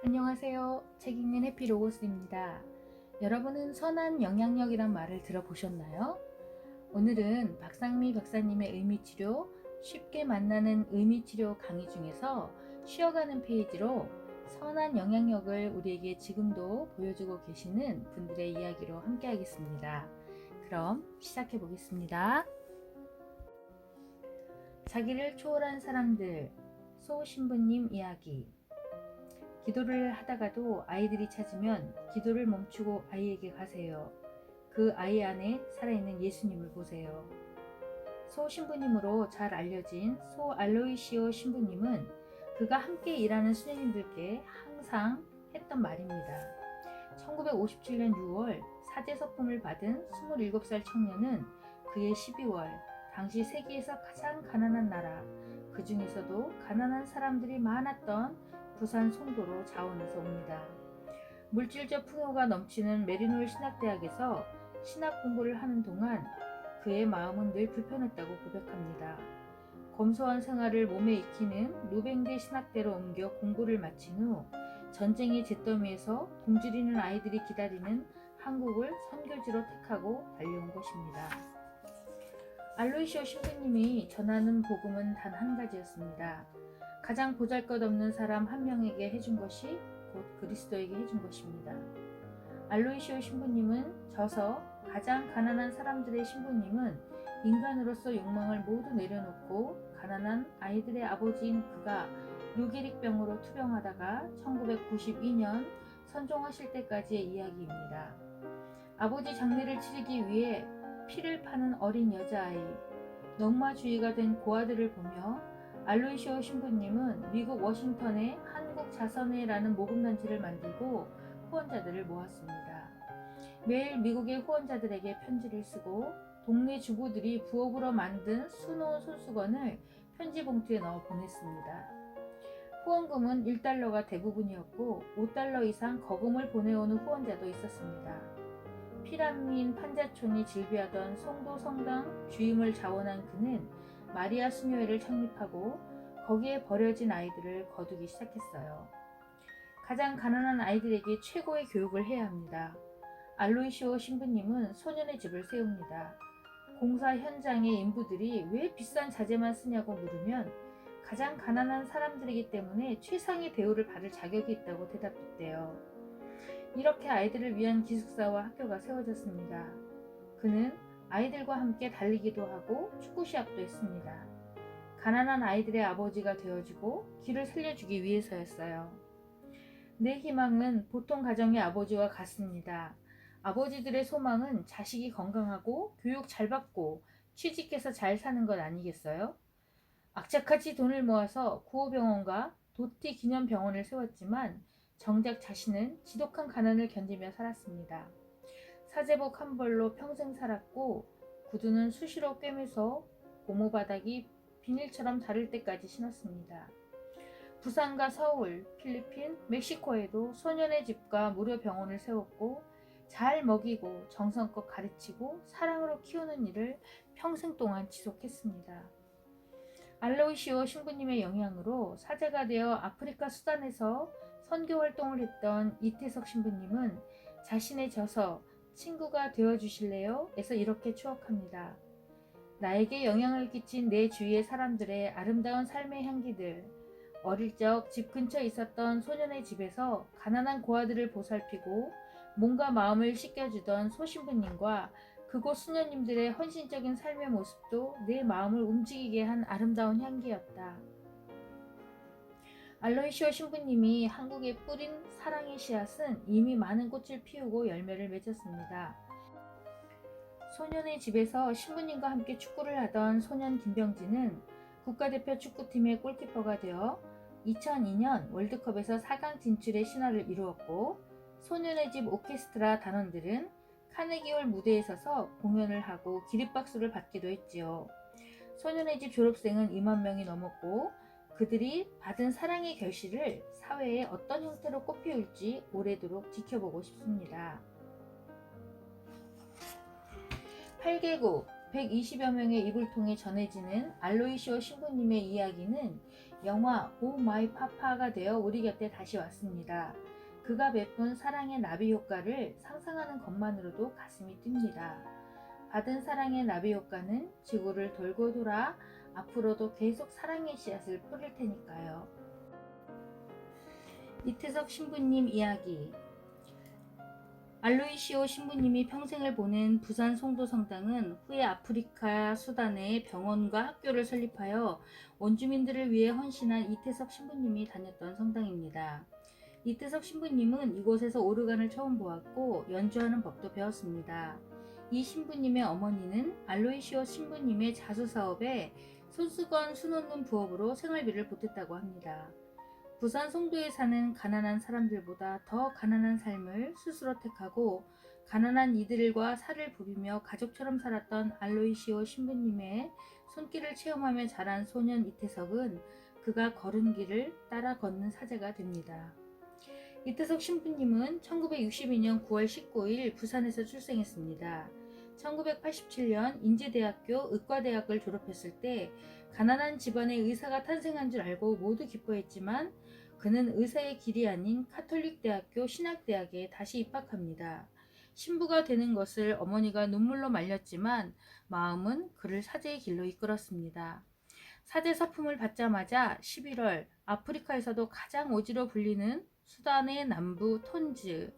안녕하세요. 책 읽는 해피로고스입니다. 여러분은 선한 영향력이란 말을 들어보셨나요? 오늘은 박상미 박사님의 의미치료, 쉽게 만나는 의미치료 강의 중에서 쉬어가는 페이지로 선한 영향력을 우리에게 지금도 보여주고 계시는 분들의 이야기로 함께 하겠습니다. 그럼 시작해 보겠습니다. 자기를 초월한 사람들, 소 신부님 이야기. 기도를 하다가도 아이들이 찾으면 기도를 멈추고 아이에게 가세요. 그 아이 안에 살아있는 예수님을 보세요. 소 신부님으로 잘 알려진 소 알로이시오 신부님은 그가 함께 일하는 수녀님들께 항상 했던 말입니다. 1957년 6월 사제서품을 받은 27살 청년은 그의 12월 당시 세계에서 가장 가난한 나라, 그 중에서도 가난한 사람들이 많았던 부산 송도로 자원해서 옵니다. 물질적 풍요가 넘치는 메리노일 신학대학에서 신학 공부를 하는 동안 그의 마음은 늘 불편했다고 고백합니다. 검소한 생활을 몸에 익히는 루뱅대 신학대로 옮겨 공부를 마친 후 전쟁의 잿더미에서 굶주리는 아이들이 기다리는 한국을 선교지로 택하고 달려온 것입니다. 알로이시오 신부님이 전하는 복음은 단 한 가지였습니다. 가장 보잘것없는 사람 한 명에게 해준 것이 곧 그리스도에게 해준 것입니다. 알로이시오 신부님은 져서 가장 가난한 사람들의 신부님은 인간으로서 욕망을 모두 내려놓고 가난한 아이들의 아버지인 그가 루게릭병으로 투병하다가 1992년 선종하실 때까지의 이야기입니다. 아버지 장례를 치르기 위해 피를 파는 어린 여자아이, 넝마주의가 된 고아들을 보며 알로이시오 신부님은 미국 워싱턴에 한국자선회라는 모금단체를 만들고 후원자들을 모았습니다. 매일 미국의 후원자들에게 편지를 쓰고 동네 주부들이 부업으로 만든 수놓은 손수건을 편지 봉투에 넣어 보냈습니다. 후원금은 1달러가 대부분이었고 5달러 이상 거금을 보내오는 후원자도 있었습니다. 피란민 판자촌이 질비하던 송도 성당 주임을 자원한 그는 마리아 수녀회를 창립하고 거기에 버려진 아이들을 거두기 시작했어요. 가장 가난한 아이들에게 최고의 교육을 해야 합니다. 알로이시오 신부님은 소년의 집을 세웁니다. 공사 현장의 인부들이 왜 비싼 자재만 쓰냐고 물으면 가장 가난한 사람들이기 때문에 최상의 대우를 받을 자격이 있다고 대답했대요. 이렇게 아이들을 위한 기숙사와 학교가 세워졌습니다. 그는 아이들과 함께 달리기도 하고 축구 시합도 했습니다. 가난한 아이들의 아버지가 되어주고 길을 살려주기 위해서였어요. 내 희망은 보통 가정의 아버지와 같습니다. 아버지들의 소망은 자식이 건강하고 교육 잘 받고 취직해서 잘 사는 것 아니겠어요? 악착같이 돈을 모아서 구호병원과 도티 기념병원을 세웠지만 정작 자신은 지독한 가난을 견디며 살았습니다. 사제복 한 벌로 평생 살았고 구두는 수시로 꿰매서 고무바닥이 비닐처럼 자를 때까지 신었습니다. 부산과 서울, 필리핀, 멕시코에도 소년의 집과 무료 병원을 세웠고 잘 먹이고 정성껏 가르치고 사랑으로 키우는 일을 평생 동안 지속했습니다. 알로이시오 신부님의 영향으로 사제가 되어 아프리카 수단에서 선교 활동을 했던 이태석 신부님은 자신의 저서 친구가 되어주실래요? 에서 이렇게 추억합니다. 나에게 영향을 끼친 내 주위의 사람들의 아름다운 삶의 향기들, 어릴 적 집 근처에 있었던 소년의 집에서 가난한 고아들을 보살피고 몸과 마음을 씻겨주던 소신부님과 그곳 수녀님들의 헌신적인 삶의 모습도 내 마음을 움직이게 한 아름다운 향기였다. 알로이시오 신부님이 한국에 뿌린 사랑의 씨앗은 이미 많은 꽃을 피우고 열매를 맺었습니다. 소년의 집에서 신부님과 함께 축구를 하던 소년 김병진은 국가대표 축구팀의 골키퍼가 되어 2002년 월드컵에서 4강 진출의 신화를 이루었고 소년의 집 오케스트라 단원들은 카네기홀 무대에 서서 공연을 하고 기립박수를 받기도 했지요. 소년의 집 졸업생은 2만 명이 넘었고 그들이 받은 사랑의 결실을 사회에 어떤 형태로 꽃피울지 오래도록 지켜보고 싶습니다. 8개국 120여 명의 입을 통해 전해지는 알로이시오 신부님의 이야기는 영화 오 마이 파파가 되어 우리 곁에 다시 왔습니다. 그가 베푼 사랑의 나비 효과를 상상하는 것만으로도 가슴이 뜁니다. 받은 사랑의 나비 효과는 지구를 돌고 돌아 앞으로도 계속 사랑의 씨앗을 뿌릴 테니까요. 이태석 신부님 이야기. 알로이시오 신부님이 평생을 보낸 부산 송도 성당은 후에 아프리카 수단의 병원과 학교를 설립하여 원주민들을 위해 헌신한 이태석 신부님이 다녔던 성당입니다. 이태석 신부님은 이곳에서 오르간을 처음 보았고 연주하는 법도 배웠습니다. 이 신부님의 어머니는 알로이시오 신부님의 자수사업에 손수건 수놓는 부업으로 생활비를 보탰다고 합니다. 부산 송도에 사는 가난한 사람들보다 더 가난한 삶을 스스로 택하고 가난한 이들과 살을 부비며 가족처럼 살았던 알로이시오 신부님의 손길을 체험하며 자란 소년 이태석은 그가 걸은 길을 따라 걷는 사제가 됩니다. 이태석 신부님은 1962년 9월 19일 부산에서 출생했습니다. 1987년 인제대학교 의과대학을 졸업했을 때 가난한 집안의 의사가 탄생한 줄 알고 모두 기뻐했지만 그는 의사의 길이 아닌 카톨릭대학교 신학대학에 다시 입학합니다. 신부가 되는 것을 어머니가 눈물로 말렸지만 마음은 그를 사제의 길로 이끌었습니다. 사제 서품을 받자마자 11월 아프리카에서도 가장 오지로 불리는 수단의 남부 톤즈,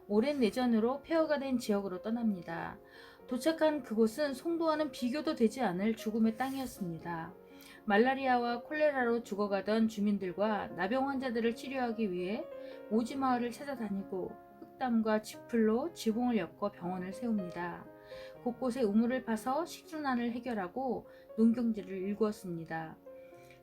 오랜 내전으로 폐허가 된 지역으로 떠납니다. 도착한 그곳은 송도와는 비교도 되지 않을 죽음의 땅이었습니다. 말라리아와 콜레라로 죽어가던 주민들과 나병 환자들을 치료하기 위해 오지 마을을 찾아다니고 흙담과 지풀로 지붕을 엮어 병원을 세웁니다. 곳곳에 우물을 파서 식순환을 해결하고 농경지를 일구었습니다.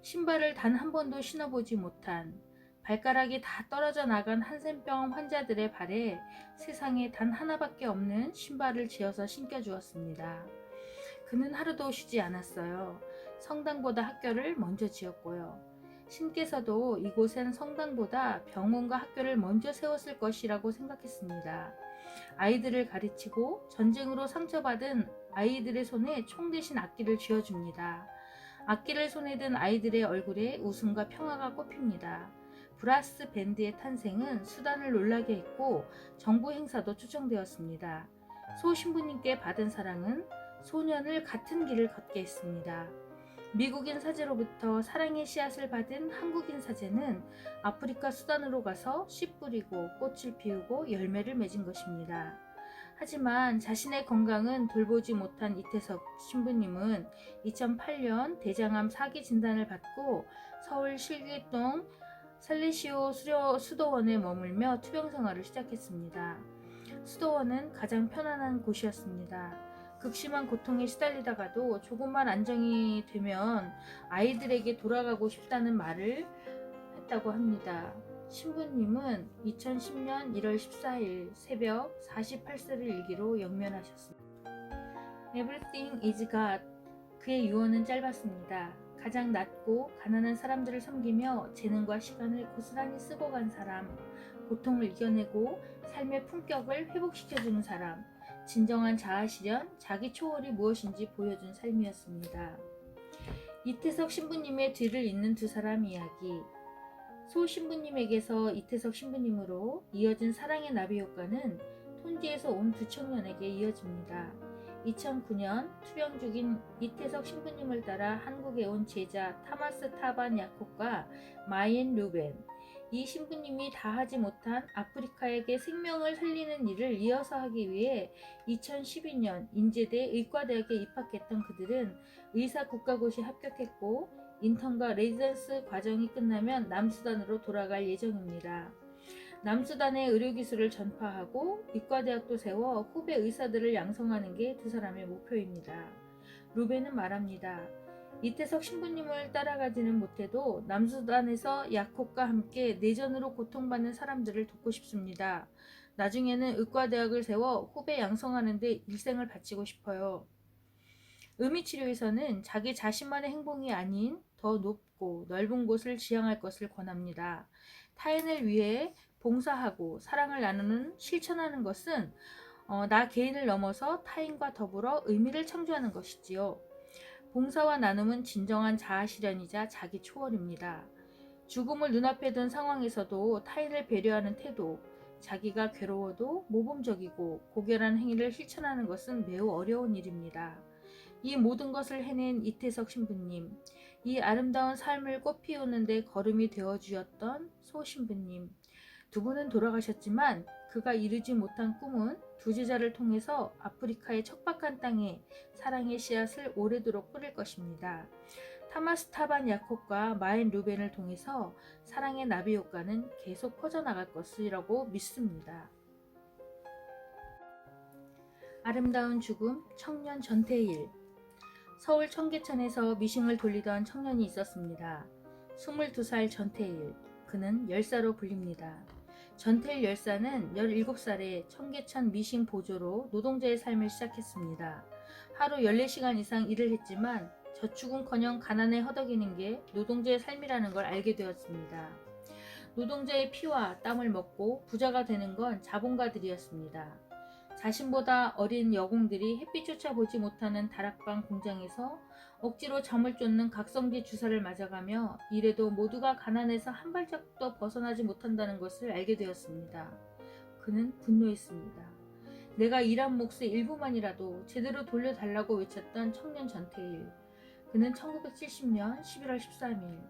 신발을 단 한 번도 신어보지 못한 발가락이 다 떨어져 나간 한센병 환자들의 발에 세상에 단 하나밖에 없는 신발을 지어서 신겨주었습니다. 그는 하루도 쉬지 않았어요. 성당보다 학교를 먼저 지었고요. 신께서도 이곳엔 성당보다 병원과 학교를 먼저 세웠을 것이라고 생각했습니다. 아이들을 가르치고 전쟁으로 상처받은 아이들의 손에 총 대신 악기를 쥐어줍니다. 악기를 손에 든 아이들의 얼굴에 웃음과 평화가 꽃핍니다. 브라스 밴드의 탄생은 수단을 놀라게 했고 정부 행사도 초청되었습니다. 소 신부님께 받은 사랑은 소년을 같은 길을 걷게 했습니다. 미국인 사제로부터 사랑의 씨앗을 받은 한국인 사제는 아프리카 수단으로 가서 씨 뿌리고 꽃을 피우고 열매를 맺은 것입니다. 하지만 자신의 건강은 돌보지 못한 이태석 신부님은 2008년 대장암 4기 진단을 받고 서울 실기동 살레시오 수도원에 머물며 투병 생활을 시작했습니다. 수도원은 가장 편안한 곳이었습니다. 극심한 고통에 시달리다가도 조금만 안정이 되면 아이들에게 돌아가고 싶다는 말을 했다고 합니다. 신부님은 2010년 1월 14일 새벽 48세를 일기로 영면하셨습니다. Everything is God. 그의 유언은 짧았습니다. 가장 낮고 가난한 사람들을 섬기며 재능과 시간을 고스란히 쓰고 간 사람, 고통을 이겨내고 삶의 품격을 회복시켜주는 사람, 진정한 자아실현, 자기 초월이 무엇인지 보여준 삶이었습니다. 이태석 신부님의 뒤를 잇는 두 사람 이야기. 소 신부님에게서 이태석 신부님으로 이어진 사랑의 나비 효과는 톤지에서 온 두 청년에게 이어집니다. 2009년 투병 중인 이태석 신부님을 따라 한국에 온 제자 타마스 타반 야콥과 마옌 루벤, 이 신부님이 다하지 못한 아프리카에게 생명을 살리는 일을 이어서 하기 위해 2012년 인제대 의과대학에 입학했던 그들은 의사 국가고시에 합격했고 인턴과 레지던스 과정이 끝나면 남수단으로 돌아갈 예정입니다. 남수단의 의료기술을 전파하고 의과대학도 세워 후배 의사들을 양성하는 게 두 사람의 목표입니다. 루벤은 말합니다. 이태석 신부님을 따라가지는 못해도 남수단에서 야콥과 함께 내전으로 고통받는 사람들을 돕고 싶습니다. 나중에는 의과대학을 세워 후배 양성하는 데 일생을 바치고 싶어요. 의미치료에서는 자기 자신만의 행복이 아닌 더 높고 넓은 곳을 지향할 것을 권합니다. 타인을 위해 봉사하고 사랑을 나누는 실천하는 것은 나 개인을 넘어서 타인과 더불어 의미를 창조하는 것이지요. 봉사와 나눔은 진정한 자아 실현이자 자기 초월입니다. 죽음을 눈앞에 둔 상황에서도 타인을 배려하는 태도, 자기가 괴로워도 모범적이고 고결한 행위를 실천하는 것은 매우 어려운 일입니다. 이 모든 것을 해낸 이태석 신부님, 이 아름다운 삶을 꽃피우는 데 걸음이 되어주었던 소 신부님, 두 분은 돌아가셨지만 그가 이루지 못한 꿈은 두 제자를 통해서 아프리카의 척박한 땅에 사랑의 씨앗을 오래도록 뿌릴 것입니다. 타마스 타반 야콥과 마엔 루벤을 통해서 사랑의 나비 효과는 계속 퍼져나갈 것이라고 믿습니다. 아름다운 죽음, 청년 전태일. 서울 청계천에서 미싱을 돌리던 청년이 있었습니다. 22살 전태일, 그는 열사로 불립니다. 전태일 열사는 17살에 청계천 미싱 보조로 노동자의 삶을 시작했습니다. 하루 14시간 이상 일을 했지만 저축은커녕 가난에 허덕이는 게 노동자의 삶이라는 걸 알게 되었습니다. 노동자의 피와 땀을 먹고 부자가 되는 건 자본가들이었습니다. 자신보다 어린 여공들이 햇빛조차 보지 못하는 다락방 공장에서 억지로 잠을 쫓는 각성기 주사를 맞아가며 이래도 모두가 가난에서 한 발짝도 벗어나지 못한다는 것을 알게 되었습니다. 그는 분노했습니다. 내가 일한 몫의 일부만이라도 제대로 돌려달라고 외쳤던 청년 전태일. 그는 1970년 11월 13일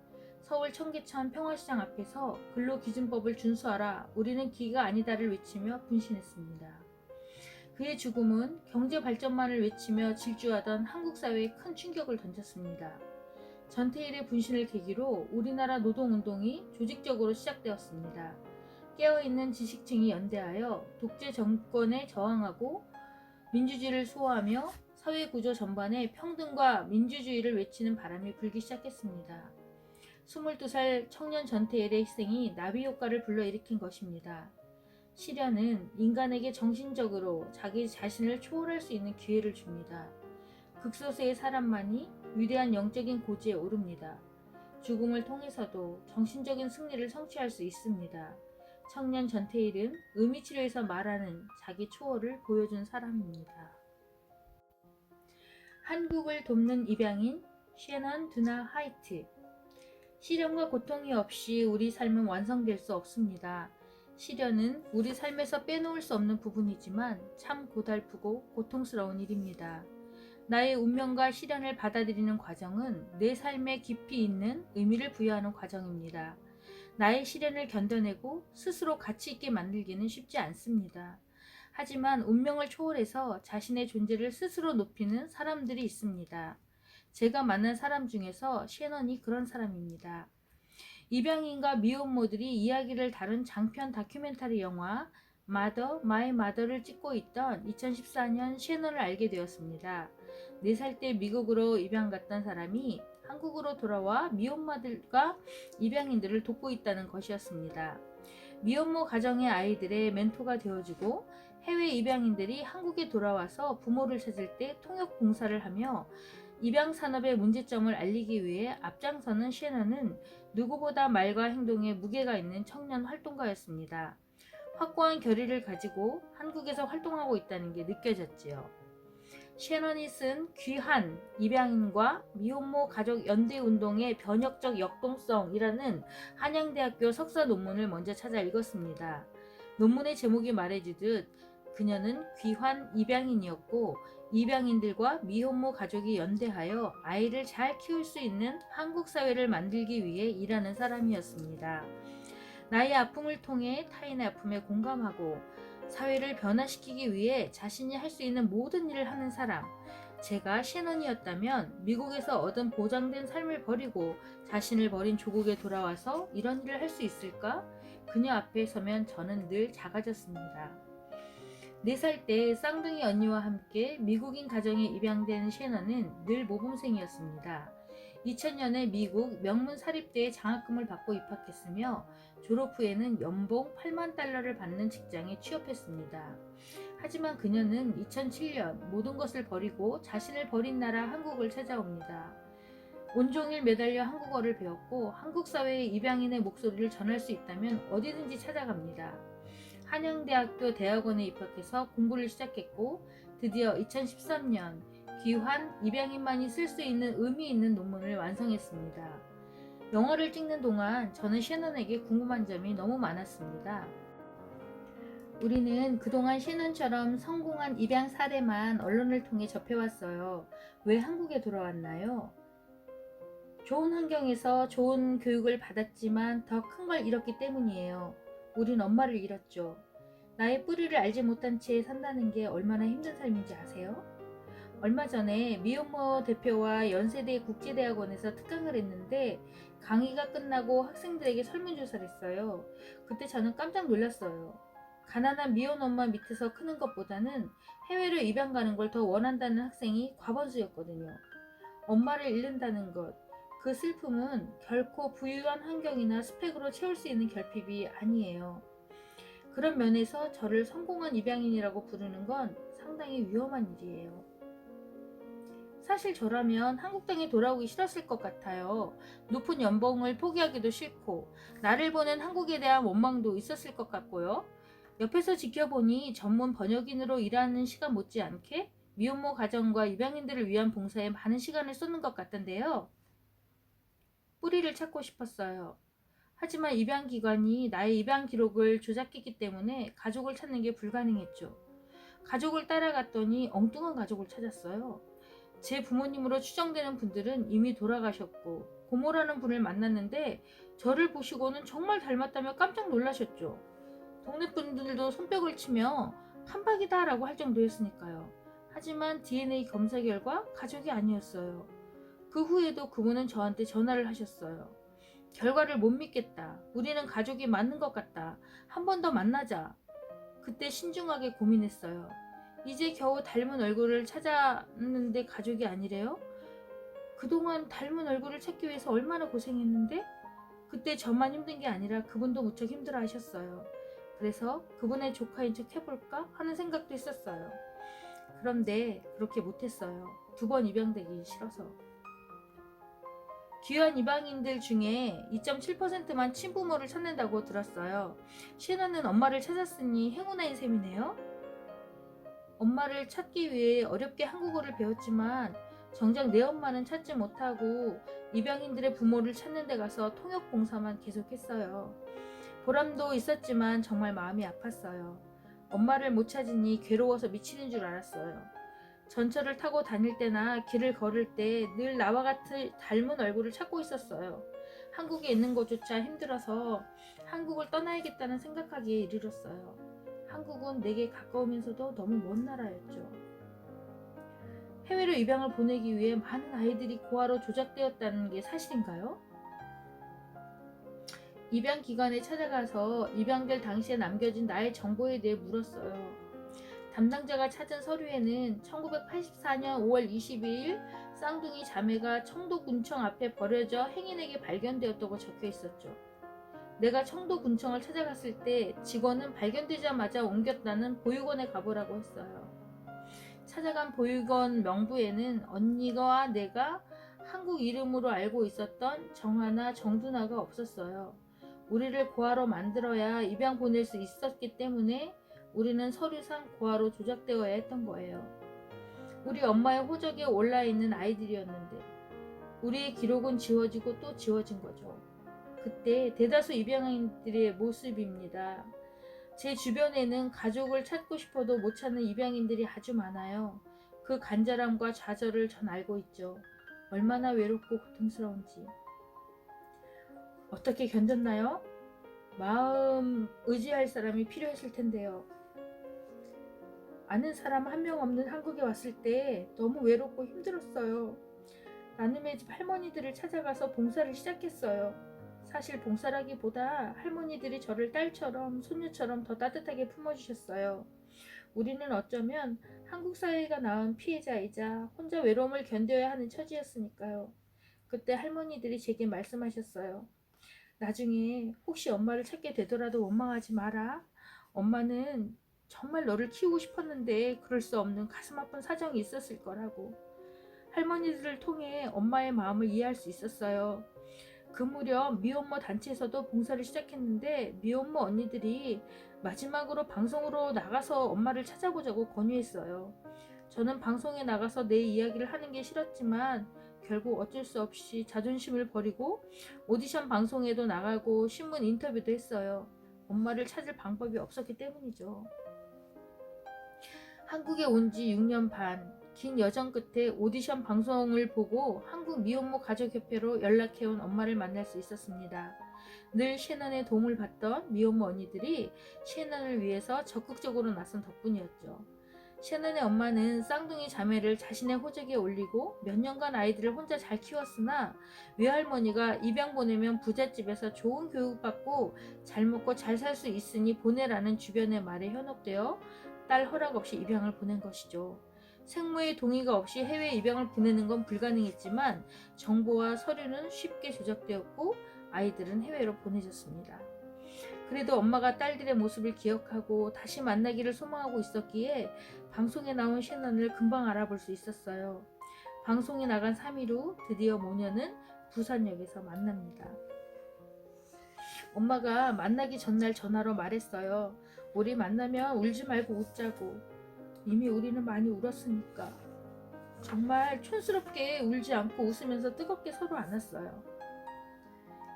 서울 청계천 평화시장 앞에서 근로기준법을 준수하라, 우리는 기계가 아니다를 외치며 분신했습니다. 그의 죽음은 경제발전만을 외치며 질주하던 한국 사회에 큰 충격을 던졌습니다. 전태일의 분신을 계기로 우리나라 노동운동이 조직적으로 시작되었습니다. 깨어있는 지식층이 연대하여 독재 정권에 저항하고 민주주의를 수호하며 사회구조 전반에 평등과 민주주의를 외치는 바람이 불기 시작했습니다. 22살 청년 전태일의 희생이 나비효과를 불러일으킨 것입니다. 시련은 인간에게 정신적으로 자기 자신을 초월할 수 있는 기회를 줍니다. 극소수의 사람만이 위대한 영적인 고지에 오릅니다. 죽음을 통해서도 정신적인 승리를 성취할 수 있습니다. 청년 전태일은 의미치료에서 말하는 자기 초월을 보여준 사람입니다. 한국을 돕는 입양인 셰넌 드나 하이트. 시련과 고통이 없이 우리 삶은 완성될 수 없습니다. 시련은 우리 삶에서 빼놓을 수 없는 부분이지만 참 고달프고 고통스러운 일입니다. 나의 운명과 시련을 받아들이는 과정은 내 삶에 깊이 있는 의미를 부여하는 과정입니다. 나의 시련을 견뎌내고 스스로 가치 있게 만들기는 쉽지 않습니다. 하지만 운명을 초월해서 자신의 존재를 스스로 높이는 사람들이 있습니다. 제가 만난 사람 중에서 셰넌이 그런 사람입니다. 입양인과 미혼모들이 이야기를 다룬 장편 다큐멘터리 영화 마더 마이 마더를 찍고 있던 2014년 셰넌을 알게 되었습니다. 4살 때 미국으로 입양 갔던 사람이 한국으로 돌아와 미혼모들과 입양인들을 돕고 있다는 것이었습니다. 미혼모 가정의 아이들의 멘토가 되어주고 해외 입양인들이 한국에 돌아와서 부모를 찾을 때 통역 봉사를 하며 입양 산업의 문제점을 알리기 위해 앞장서는 셰넌은 누구보다 말과 행동에 무게가 있는 청년 활동가였습니다. 확고한 결의를 가지고 한국에서 활동하고 있다는 게 느껴졌지요. 셰넌이 쓴 귀한 입양인과 미혼모 가족 연대 운동의 변혁적 역동성이라는 한양대학교 석사 논문을 먼저 찾아 읽었습니다. 논문의 제목이 말해주듯 그녀는 귀한 입양인이었고 입양인들과 미혼모 가족이 연대하여 아이를 잘 키울 수 있는 한국 사회를 만들기 위해 일하는 사람이었습니다. 나의 아픔을 통해 타인의 아픔에 공감하고 사회를 변화시키기 위해 자신이 할 수 있는 모든 일을 하는 사람. 제가 셰넌이었다면 미국에서 얻은 보장된 삶을 버리고 자신을 버린 조국에 돌아와서 이런 일을 할 수 있을까? 그녀 앞에 서면 저는 늘 작아졌습니다. 4살 때 쌍둥이 언니와 함께 미국인 가정에 입양된 셰넌은 늘 모범생이었습니다. 2000년에 미국 명문 사립대에 장학금을 받고 입학했으며 졸업 후에는 연봉 8만 달러를 받는 직장에 취업했습니다. 하지만 그녀는 2007년 모든 것을 버리고 자신을 버린 나라 한국을 찾아옵니다. 온종일 매달려 한국어를 배웠고 한국 사회의 입양인의 목소리를 전할 수 있다면 어디든지 찾아갑니다. 한양대학교 대학원에 입학해서 공부를 시작했고 드디어 2013년 귀한 입양인만이 쓸 수 있는 의미 있는 논문을 완성했습니다. 영어를 찍는 동안 저는 셰넌에게 궁금한 점이 너무 많았습니다. 우리는 그동안 셰넌처럼 성공한 입양 사례만 언론을 통해 접해왔어요. 왜 한국에 돌아왔나요? 좋은 환경에서 좋은 교육을 받았지만 더 큰 걸 잃었기 때문이에요. 우린 엄마를 잃었죠. 나의 뿌리를 알지 못한 채 산다는 게 얼마나 힘든 삶인지 아세요? 얼마 전에 미혼모 대표와 연세대 국제대학원에서 특강을 했는데 강의가 끝나고 학생들에게 설문조사를 했어요. 그때 저는 깜짝 놀랐어요. 가난한 미혼 엄마 밑에서 크는 것보다는 해외로 입양 가는 걸 더 원한다는 학생이 과반수였거든요. 엄마를 잃는다는 것, 그 슬픔은 결코 부유한 환경이나 스펙으로 채울 수 있는 결핍이 아니에요. 그런 면에서 저를 성공한 입양인이라고 부르는 건 상당히 위험한 일이에요. 사실 저라면 한국 땅에 돌아오기 싫었을 것 같아요. 높은 연봉을 포기하기도 싫고 나를 보는 한국에 대한 원망도 있었을 것 같고요. 옆에서 지켜보니 전문 번역인으로 일하는 시간 못지않게 미혼모 가정과 입양인들을 위한 봉사에 많은 시간을 쏟는 것 같던데요. 뿌리를 찾고 싶었어요. 하지만 입양기관이 나의 입양 기록을 조작했기 때문에 가족을 찾는 게 불가능했죠. 가족을 따라갔더니 엉뚱한 가족을 찾았어요. 제 부모님으로 추정되는 분들은 이미 돌아가셨고 고모라는 분을 만났는데 저를 보시고는 정말 닮았다며 깜짝 놀라셨죠. 동네 분들도 손뼉을 치며 판박이다 라고 할 정도였으니까요. 하지만 DNA 검사 결과 가족이 아니었어요. 그 후에도 그분은 저한테 전화를 하셨어요. 결과를 못 믿겠다. 우리는 가족이 맞는 것 같다. 한 번 더 만나자. 그때 신중하게 고민했어요. 이제 겨우 닮은 얼굴을 찾았는데 가족이 아니래요? 그동안 닮은 얼굴을 찾기 위해서 얼마나 고생했는데? 그때 저만 힘든 게 아니라 그분도 무척 힘들어 하셨어요. 그래서 그분의 조카인 척 해볼까 하는 생각도 있었어요. 그런데 그렇게 못했어요. 2번 입양되기 싫어서. 귀한 입양인들 중에 2.7%만 친부모를 찾는다고 들었어요. 셰넌은 엄마를 찾았으니 행운아인 셈이네요. 엄마를 찾기 위해 어렵게 한국어를 배웠지만 정작 내 엄마는 찾지 못하고 입양인들의 부모를 찾는 데 가서 통역 봉사만 계속했어요. 보람도 있었지만 정말 마음이 아팠어요. 엄마를 못 찾으니 괴로워서 미치는 줄 알았어요. 전철을 타고 다닐 때나 길을 걸을 때 늘 나와 같은 닮은 얼굴을 찾고 있었어요. 한국에 있는 것조차 힘들어서 한국을 떠나야겠다는 생각하기에 이르렀어요. 한국은 내게 가까우면서도 너무 먼 나라였죠. 해외로 입양을 보내기 위해 많은 아이들이 고아로 조작되었다는 게 사실인가요? 입양 기관에 찾아가서 입양될 당시에 남겨진 나의 정보에 대해 물었어요. 담당자가 찾은 서류에는 1984년 5월 22일 쌍둥이 자매가 청도군청 앞에 버려져 행인에게 발견되었다고 적혀 있었죠. 내가 청도군청을 찾아갔을 때 직원은 발견되자마자 옮겼다는 보육원에 가보라고 했어요. 찾아간 보육원 명부에는 언니와 내가 한국 이름으로 알고 있었던 정하나 정두나가 없었어요. 우리를 고아로 만들어야 입양 보낼 수 있었기 때문에 우리는 서류상 고아로 조작되어야 했던 거예요. 우리 엄마의 호적에 올라있는 아이들이었는데 우리의 기록은 지워지고 또 지워진 거죠. 그때 대다수 입양인들의 모습입니다. 제 주변에는 가족을 찾고 싶어도 못 찾는 입양인들이 아주 많아요. 그 간절함과 좌절을 전 알고 있죠. 얼마나 외롭고 고통스러운지. 어떻게 견뎠나요? 마음 의지할 사람이 필요했을 텐데요. 아는 사람 한 명 없는 한국에 왔을 때 너무 외롭고 힘들었어요. 나눔의 집 할머니들을 찾아가서 봉사를 시작했어요. 사실 봉사라기보다 할머니들이 저를 딸처럼 손녀처럼 더 따뜻하게 품어주셨어요. 우리는 어쩌면 한국 사회가 낳은 피해자이자 혼자 외로움을 견뎌야 하는 처지였으니까요. 그때 할머니들이 제게 말씀하셨어요. 나중에 혹시 엄마를 찾게 되더라도 원망하지 마라. 엄마는 정말 너를 키우고 싶었는데 그럴 수 없는 가슴 아픈 사정이 있었을 거라고. 할머니들을 통해 엄마의 마음을 이해할 수 있었어요. 그 무렵 미혼모 단체에서도 봉사를 시작했는데 미혼모 언니들이 마지막으로 방송으로 나가서 엄마를 찾아보자고 권유했어요. 저는 방송에 나가서 내 이야기를 하는 게 싫었지만 결국 어쩔 수 없이 자존심을 버리고 오디션 방송에도 나가고 신문 인터뷰도 했어요. 엄마를 찾을 방법이 없었기 때문이죠. 한국에 온 지 6년 반, 긴 여정 끝에 오디션 방송을 보고 한국 미혼모 가족협회로 연락해온 엄마를 만날 수 있었습니다. 늘 셰넌의 도움을 받던 미혼모 언니들이 셰넌을 위해서 적극적으로 나선 덕분이었죠. 셰넌의 엄마는 쌍둥이 자매를 자신의 호적에 올리고 몇 년간 아이들을 혼자 잘 키웠으나 외할머니가 입양 보내면 부잣집에서 좋은 교육받고 잘 먹고 잘 살 수 있으니 보내라는 주변의 말에 현혹되어 딸 허락 없이 입양을 보낸 것이죠. 생모의 동의가 없이 해외 입양을 보내는 건 불가능했지만 정보와 서류는 쉽게 조작되었고 아이들은 해외로 보내졌습니다. 그래도 엄마가 딸들의 모습을 기억하고 다시 만나기를 소망하고 있었기에 방송에 나온 셰넌을 금방 알아볼 수 있었어요. 방송이 나간 3일 후 드디어 모녀는 부산역에서 만납니다. 엄마가 만나기 전날 전화로 말했어요. 우리 만나면 울지 말고 웃자고. 이미 우리는 많이 울었으니까. 정말 촌스럽게 울지 않고 웃으면서 뜨겁게 서로 안았어요.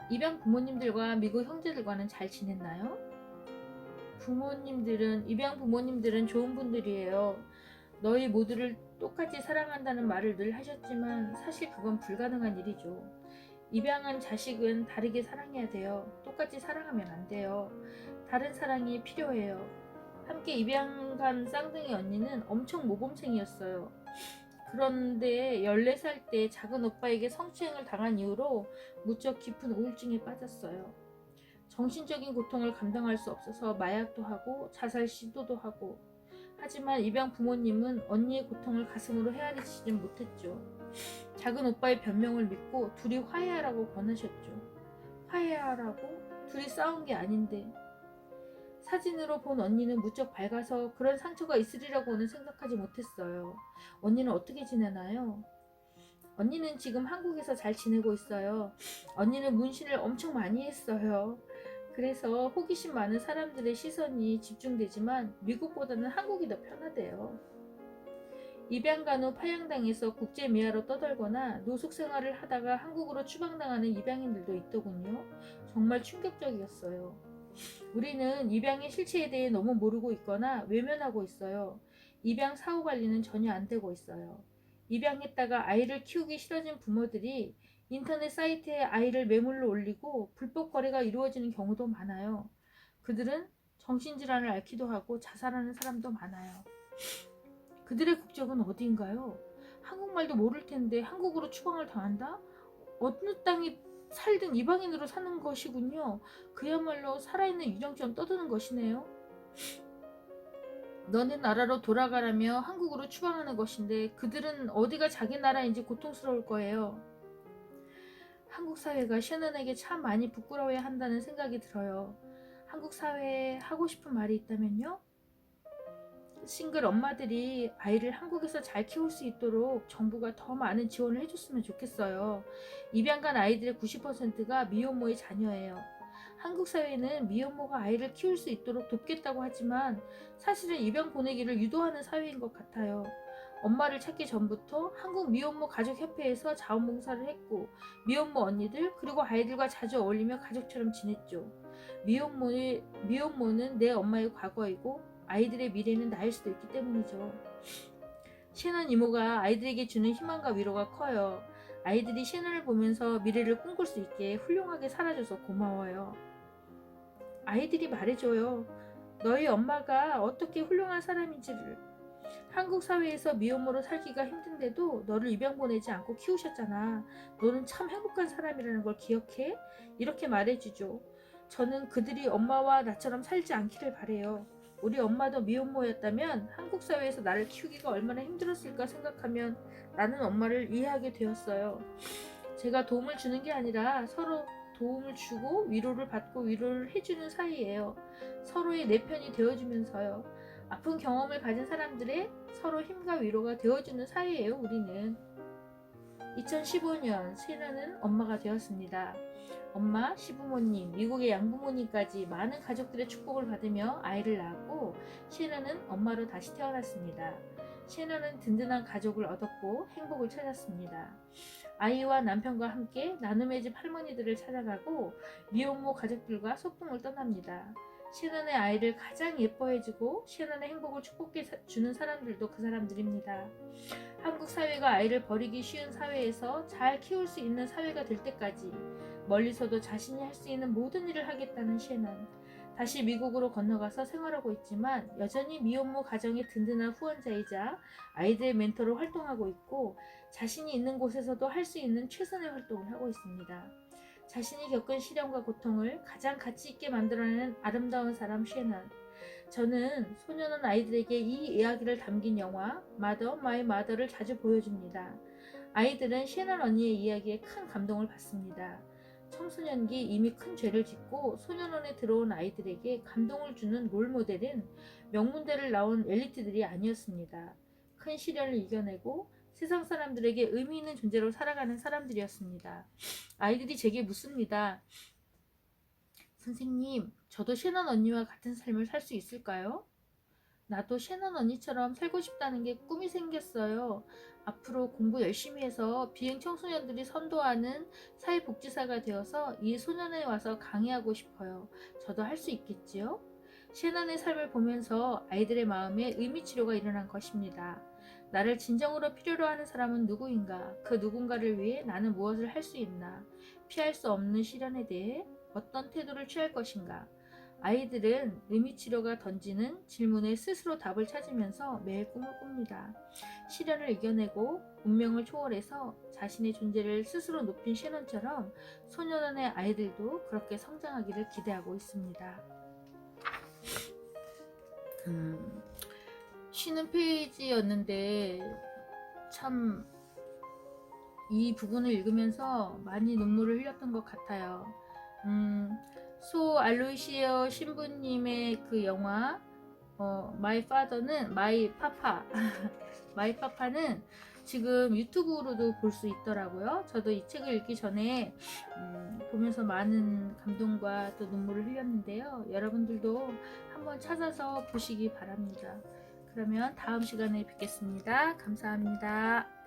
입양 부모님들과 미국 형제들과는 잘 지냈나요? 입양 부모님들은 좋은 분들이에요. 너희 모두를 똑같이 사랑한다는 말을 늘 하셨지만 사실 그건 불가능한 일이죠. 입양한 자식은 다르게 사랑해야 돼요. 똑같이 사랑하면 안 돼요. 다른 사랑이 필요해요. 함께 입양 간 쌍둥이 언니는 엄청 모범생이었어요. 그런데 14살 때 작은 오빠에게 성추행을 당한 이후로 무척 깊은 우울증에 빠졌어요. 정신적인 고통을 감당할 수 없어서 마약도 하고 자살 시도도 하고, 하지만 입양 부모님은 언니의 고통을 가슴으로 헤아리지는 못했죠. 작은 오빠의 변명을 믿고 둘이 화해하라고 권하셨죠. 화해하라고? 둘이 싸운 게 아닌데. 사진으로 본 언니는 무척 밝아서 그런 상처가 있으리라고는 생각하지 못했어요. 언니는 어떻게 지내나요? 언니는 지금 한국에서 잘 지내고 있어요. 언니는 문신을 엄청 많이 했어요. 그래서 호기심 많은 사람들의 시선이 집중되지만 미국보다는 한국이 더 편하대요. 입양 간 후 파양당해서 국제미아로 떠돌거나 노숙 생활을 하다가 한국으로 추방당하는 입양인들도 있더군요. 정말 충격적이었어요. 우리는 입양의 실체에 대해 너무 모르고 있거나 외면하고 있어요. 입양 사후 관리는 전혀 안 되고 있어요. 입양했다가 아이를 키우기 싫어진 부모들이 인터넷 사이트에 아이를 매물로 올리고 불법 거래가 이루어지는 경우도 많아요. 그들은 정신질환을 앓기도 하고 자살하는 사람도 많아요. 그들의 국적은 어디인가요? 한국말도 모를 텐데 한국으로 추방을 당한다? 어느 땅이 살든 이방인으로 사는 것이군요. 그야말로 살아있는 유령처럼 떠드는 것이네요. 너네 나라로 돌아가라며 한국으로 추방하는 것인데 그들은 어디가 자기 나라인지 고통스러울 거예요. 한국 사회가 셰넌에게 참 많이 부끄러워야 한다는 생각이 들어요. 한국 사회에 하고 싶은 말이 있다면요? 싱글 엄마들이 아이를 한국에서 잘 키울 수 있도록 정부가 더 많은 지원을 해줬으면 좋겠어요. 입양 간 아이들의 90%가 미혼모의 자녀예요. 한국 사회는 미혼모가 아이를 키울 수 있도록 돕겠다고 하지만 사실은 입양 보내기를 유도하는 사회인 것 같아요. 엄마를 찾기 전부터 한국 미혼모 가족협회에서 자원봉사를 했고 미혼모 언니들 그리고 아이들과 자주 어울리며 가족처럼 지냈죠. 미혼모는 내 엄마의 과거이고 아이들의 미래는 나일 수도 있기 때문이죠. 셰넌 이모가 아이들에게 주는 희망과 위로가 커요. 아이들이 셰넌을 보면서 미래를 꿈꿀 수 있게 훌륭하게 살아줘서 고마워요. 아이들이 말해줘요. 너희 엄마가 어떻게 훌륭한 사람인지를. 한국 사회에서 미혼모로 살기가 힘든데도 너를 입양 보내지 않고 키우셨잖아. 너는 참 행복한 사람이라는 걸 기억해? 이렇게 말해주죠. 저는 그들이 엄마와 나처럼 살지 않기를 바래요. 우리 엄마도 미혼모였다면 한국 사회에서 나를 키우기가 얼마나 힘들었을까 생각하면 나는 엄마를 이해하게 되었어요. 제가 도움을 주는 게 아니라 서로 도움을 주고 위로를 받고 위로를 해주는 사이예요. 서로의 내 편이 되어주면서요. 아픈 경험을 가진 사람들의 서로 힘과 위로가 되어주는 사이예요. 우리는. 2015년 셰넌은 엄마가 되었습니다. 엄마, 시부모님, 미국의 양부모님까지 많은 가족들의 축복을 받으며 아이를 낳았고 셰넌은 엄마로 다시 태어났습니다. 셰넌은 든든한 가족을 얻었고 행복을 찾았습니다. 아이와 남편과 함께 나눔의 집 할머니들을 찾아가고 미혼모 가족들과 소풍을 떠납니다. 셰넌의 아이를 가장 예뻐해주고 셰넌의 행복을 축복해주는 사람들도 그 사람들입니다. 한국 사회가 아이를 버리기 쉬운 사회에서 잘 키울 수 있는 사회가 될 때까지 멀리서도 자신이 할 수 있는 모든 일을 하겠다는 셰넌. 다시 미국으로 건너가서 생활하고 있지만 여전히 미혼모 가정의 든든한 후원자이자 아이들의 멘토로 활동하고 있고 자신이 있는 곳에서도 할 수 있는 최선의 활동을 하고 있습니다. 자신이 겪은 시련과 고통을 가장 가치 있게 만들어내는 아름다운 사람 셰넌. 저는 소년원 아이들에게 이 이야기를 담긴 영화 마더 마이 마더를 자주 보여줍니다. 아이들은 셰넌 언니의 이야기에 큰 감동을 받습니다. 청소년기 이미 큰 죄를 짓고 소년원에 들어온 아이들에게 감동을 주는 롤모델은 명문대를 나온 엘리트들이 아니었습니다. 큰 시련을 이겨내고 세상 사람들에게 의미 있는 존재로 살아가는 사람들이었습니다. 아이들이 제게 묻습니다. 선생님, 저도 셰넌 언니와 같은 삶을 살 수 있을까요? 나도 셰넌 언니처럼 살고 싶다는 게 꿈이 생겼어요. 앞으로 공부 열심히 해서 비행 청소년들이 선도하는 사회복지사가 되어서 이 소년에 와서 강의하고 싶어요. 저도 할 수 있겠지요? 셰넌의 삶을 보면서 아이들의 마음에 의미치료가 일어난 것입니다. 나를 진정으로 필요로 하는 사람은 누구인가? 그 누군가를 위해 나는 무엇을 할 수 있나? 피할 수 없는 시련에 대해 어떤 태도를 취할 것인가? 아이들은 의미치료가 던지는 질문에 스스로 답을 찾으면서 매일 꿈을 꿉니다. 시련을 이겨내고 운명을 초월해서 자신의 존재를 스스로 높인 셰넌처럼 소년원의 아이들도 그렇게 성장하기를 기대하고 있습니다. 쉬는 페이지였는데 참 이 부분을 읽으면서 많이 눈물을 흘렸던 것 같아요. 소 알로이시오 신부님의 그 영화 마이 파더는 마이 파파 마이 파파는 지금 유튜브로도 볼 수 있더라고요. 저도 이 책을 읽기 전에 보면서 많은 감동과 또 눈물을 흘렸는데요. 여러분들도 한번 찾아서 보시기 바랍니다. 그러면 다음 시간에 뵙겠습니다. 감사합니다.